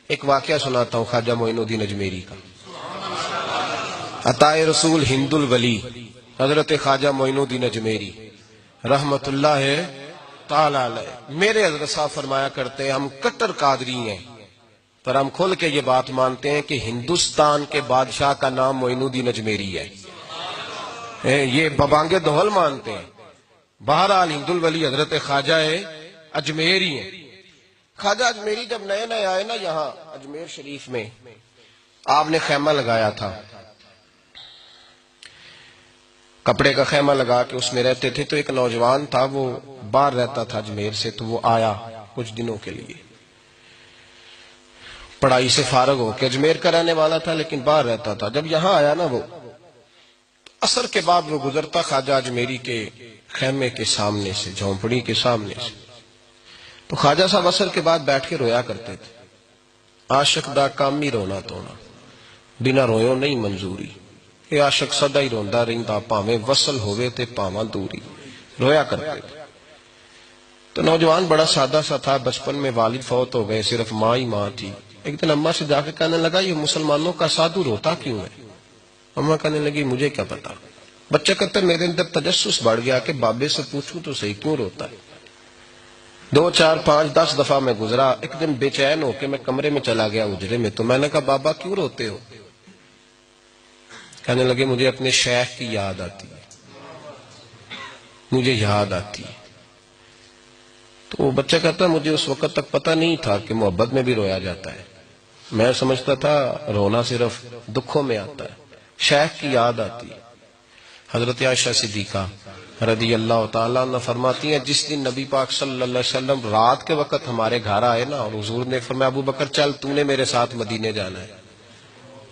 ایک واقعہ سناتا ہوں خواجہ معین الدین اجمیری کا. عطائے رسول ہند الولی حضرت خواجہ معین الدین اجمیری رحمت اللہ تعالی علیہ. میرے حضرت صاحب فرمایا کرتے ہیں ہم کٹر قادری ہیں، پر ہم کھل کے یہ بات مانتے ہیں کہ ہندوستان کے بادشاہ کا نام معین الدین اجمیری ہے. یہ ببانگے دہل مانتے ہیں. بہرحال ہند الولی حضرت خواجہ اجمیری ہیں. خواجہ اجمیری جب نئے نئے آئے نا یہاں اجمیر شریف میں، آپ نے خیمہ لگایا تھا، کپڑے کا خیمہ لگا کے اس میں رہتے تھے. تو ایک نوجوان تھا، وہ باہر رہتا تھا اجمیر سے، تو وہ آیا کچھ دنوں کے لیے. پڑھائی سے فارغ ہو کے اجمیر کا رہنے والا تھا لیکن باہر رہتا تھا. جب یہاں آیا نا، وہ عصر کے بعد وہ گزرتا خواجہ اجمیری کے خیمے کے سامنے سے، جھونپڑی کے سامنے سے. تو خواجہ صاحب عصر کے بعد بیٹھ کے رویا کرتے تھے. عاشق دا کام ہی رونا تونا، بنا رویوں نہیں منظوری. یہ عاشق سدا ہی روندا رہندا، پاویں وصل ہوئے تے پاواں دوری. رویا کرتے تھے. تو نوجوان بڑا سادہ سا تھا. بچپن میں والد فوت ہو گئے، صرف ماں ہی ماں تھی. ایک دن اماں سے جا کے کہنے لگا یہ مسلمانوں کا سادھو روتا کیوں ہے؟ اماں کہنے لگی مجھے کیا پتا. بچہ کہتا میرے اندر تجسس بڑھ گیا کہ بابے سے پوچھوں تو صحیح کیوں روتا ہے. 2 4 5 10 دفعہ میں گزرا. ایک دن بے چین ہو کے میں کمرے میں چلا گیا اجرے میں. تو میں نے کہا بابا کیوں روتے ہو؟ کہنے لگے مجھے اپنے شیخ کی یاد آتی ہے، مجھے یاد آتی ہے. تو وہ بچہ کہتا مجھے اس وقت تک پتہ نہیں تھا کہ محبت میں بھی رویا جاتا ہے. میں سمجھتا تھا رونا صرف دکھوں میں آتا ہے. شیخ کی یاد آتی ہے. حضرت عائشہ صدیقہ رضی اللہ تعالیٰ عنہ فرماتی ہیں جس دن نبی پاک صلی اللہ علیہ وسلم رات کے وقت ہمارے گھر آئے نا، اور حضور نے فرمایا ابو بکر چل تو نے میرے ساتھ مدینے جانا ہے،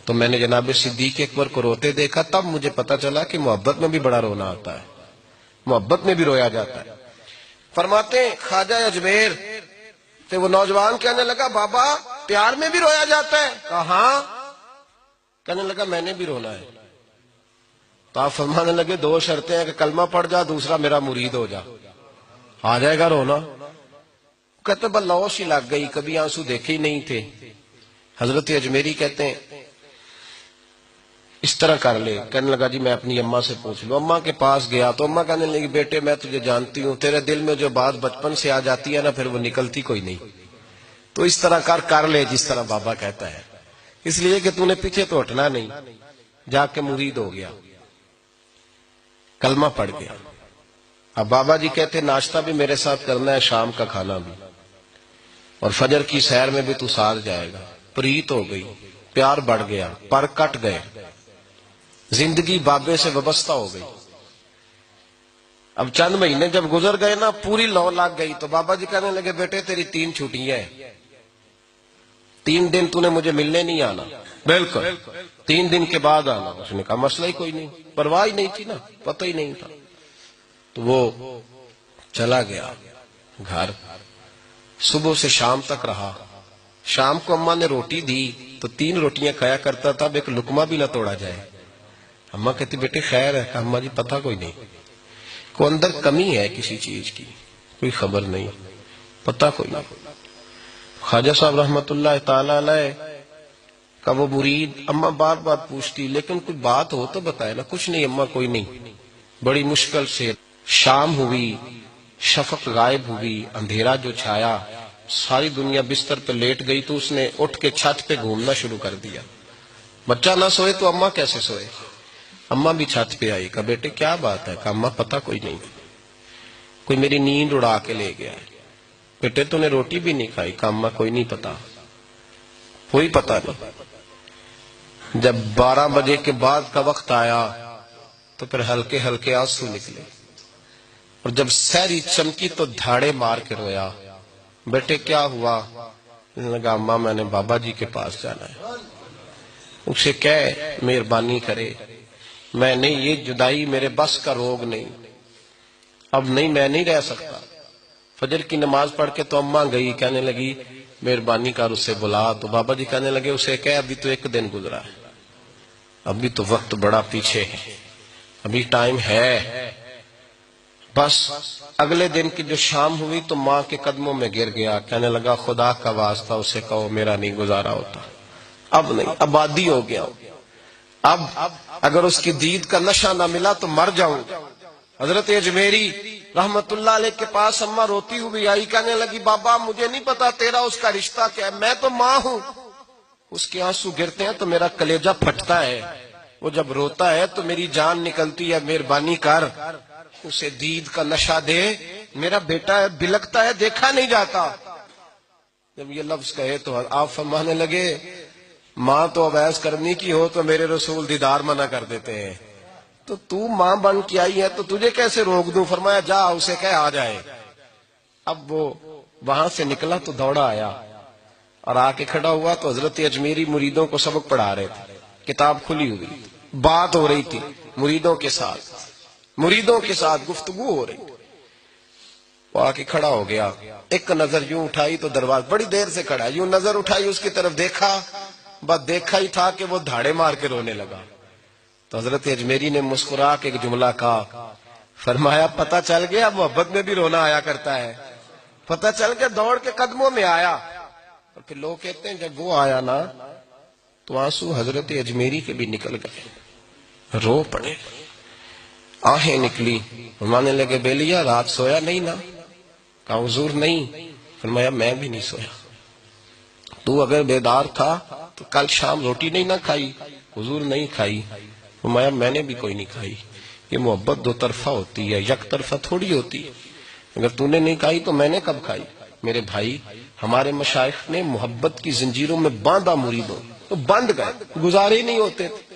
تو میں نے جناب صدیق اکبر کو روتے دیکھا. تب مجھے پتا چلا کہ محبت میں بھی بڑا رونا آتا ہے، محبت میں بھی رویا جاتا ہے. فرماتے ہیں خواجہ اجمیر تو وہ نوجوان کہنے لگا بابا پیار میں بھی رویا جاتا ہے؟ کہا ہاں. کہنے لگا میں نے بھی رونا ہے. تو آپ فرمانے لگے 2 شرطیں ہیں کہ کلمہ پڑھ جا، دوسرا میرا مرید ہو جا، آ جائے گا رونا. کہتے بلوش ہی لگ گئی، کبھی آنسو دیکھے ہی نہیں تھے. حضرت اجمیری کہتے ہیں اس طرح کر لے. کہنے لگا جی میں اپنی اماں سے پوچھ لوں. اماں کے پاس گیا تو اماں کہنے لگی بیٹے میں تجھے جانتی ہوں، تیرے دل میں جو بات بچپن سے آ جاتی ہے نا پھر وہ نکلتی کوئی نہیں. تو اس طرح کر لے جس طرح بابا کہتا ہے، اس لیے کہ تو نے پیچھے تو ہٹنا نہیں. جا کے مرید ہو گیا، کلمہ پڑھ گیا. اب بابا جی کہتے ناشتہ بھی میرے ساتھ کرنا ہے، شام کا کھانا بھی، اور فجر کی سیر میں بھی تو ساتھ جائے گا. پریت ہو گئی، پیار بڑھ گیا، پر کٹ گئے، زندگی بابے سے وابستہ ہو گئی. اب چند مہینے جب گزر گئے نا پوری لو لگ گئی. تو بابا جی کہنے لگے بیٹے تیری 3 چھٹیاں ہیں، 3 دن تو نے مجھے ملنے نہیں آنا. بالکل 3 دن کے بعد آنا. اس نے کہا مسئلہ ہی کوئی نہیں، پرواہ ہی نہیں تھی نا، پتہ ہی نہیں تھا. تو وہ چلا گیا گھر. صبح سے شام تک رہا. شام کو اماں نے روٹی دی تو 3 روٹیاں کھایا کرتا تھا، اب ایک لقمہ بھی نہ توڑا جائے. اماں کہتی بیٹے خیر ہے؟ اماں جی پتہ کوئی نہیں، کوئی اندر کمی ہے کسی چیز کی، کوئی خبر نہیں، پتہ کوئی نہیں. خواجہ صاحب رحمت اللہ تعالی علیہ کا وہ مرید اماں بار بار پوچھتی لیکن کوئی بات ہو تو بتائے نا. کچھ نہیں اماں کوئی نہیں. بڑی مشکل سے شام ہوئی، شفق غائب ہوئی، اندھیرا جو چھایا، ساری دنیا بستر پہ لیٹ گئی. تو اس نے اٹھ کے چھت پہ گھومنا شروع کر دیا. بچہ نہ سوئے تو اماں کیسے سوئے؟ اماں بھی چھت پہ آئی. کہا بیٹے کیا بات ہے؟ کہا اماں پتہ کوئی نہیں، کوئی میری نیند اڑا کے لے گیا ہے. بیٹے تو نے روٹی بھی نہیں کھائی؟ کہا اماں کوئی نہیں پتا، کوئی پتہ نہیں. جب 12 بجے کے بعد کا وقت آیا تو پھر ہلکے ہلکے آنسو نکلے، اور جب سحری چمکی تو دھاڑے مار کے رویا. بیٹے کیا ہوا؟ لگا اماں میں نے بابا جی کے پاس جانا ہے، اسے کہے مہربانی کرے، میں نہیں، یہ جدائی میرے بس کا روگ نہیں، اب نہیں میں نہیں رہ سکتا. فجر کی نماز پڑھ کے تو اماں گئی، کہنے لگی مہربانی کر اسے بلا. تو بابا جی کہنے لگے اسے کہے ابھی تو 1 دن گزرا ہے، ابھی تو وقت بڑا پیچھے ہے، ابھی ٹائم ہے. بس اگلے دن کی جو شام ہوئی تو ماں کے قدموں میں گر گیا، کہنے لگا خدا کا واسطہ اسے کہو میرا نہیں گزارا ہوتا، اب نہیں، آبادی ہو گیا، اب اگر اس کی دید کا نشہ نہ ملا تو مر جاؤں۔ حضرت اجمیری رحمت اللہ علیہ کے پاس اماں روتی ہوئی آئی، کہنے لگی بابا مجھے نہیں پتا تیرا اس کا رشتہ کیا ہے، میں تو ماں ہوں۔ اس کے آنسو گرتے ہیں تو میرا کلیجہ پھٹتا ہے، وہ جب روتا ہے تو میری جان نکلتی ہے، مہربانی کر اسے دید کا نشہ دے، میرا بیٹا ہے بلکتا ہے دیکھا نہیں جاتا۔ جب یہ لفظ کہے تو آپ فرمانے لگے ماں تو اب ایس کرنی کی ہو تو میرے رسول دیدار منع کر دیتے ہیں، تو ماں بن کے آئی ہے تو تجھے کیسے روک دوں؟ فرمایا جا اسے کہہ آ جائے۔ اب وہ وہاں سے نکلا تو دوڑا آیا اور آ کے کھڑا ہوا تو حضرت اجمیری مریدوں کو سبق پڑھا رہے تھے، کتاب کھلی ہوئی، بات ہو رہی تھی مریدوں کے ساتھ گفتگو ہو رہی۔ وہ آ کے کھڑا ہو گیا، ایک نظر یوں اٹھائی تو دروازہ، بڑی دیر سے کھڑا، یوں نظر اٹھائی اس کی طرف دیکھا، بس دیکھا ہی تھا کہ وہ دھاڑے مار کے رونے لگا۔ تو حضرت اجمیری نے مسکرا کے ایک جملہ کہا، فرمایا پتہ چل گیا محبت میں بھی رونا آیا کرتا ہے، پتہ چل کے دوڑ کے قدموں میں آیا۔ اور پھر لوگ کہتے ہیں جب وہ آیا نا تو آنسو حضرت اجمیری کے بھی نکل گئے، رو پڑے، آہیں نکلی۔ فرمانے لگے بیلیا رات سویا نہیں نا؟ کہا حضور نہیں۔ فرمایا میں بھی نہیں سویا، تو اگر بیدار تھا تو کل شام روٹی نہیں نہ کھائی؟ حضور نہیں کھائی۔ فرمایا میں نے بھی کوئی نہیں کھائی۔ یہ محبت دو طرفہ ہوتی ہے، یک طرفہ تھوڑی ہوتی ہے، اگر تو نے نہیں کھائی تو میں نے کب کھائی؟ میرے بھائی ہمارے مشائخ نے محبت کی زنجیروں میں باندھا مریدوں، تو بند گئے، گزارے ہی نہیں ہوتے تھے۔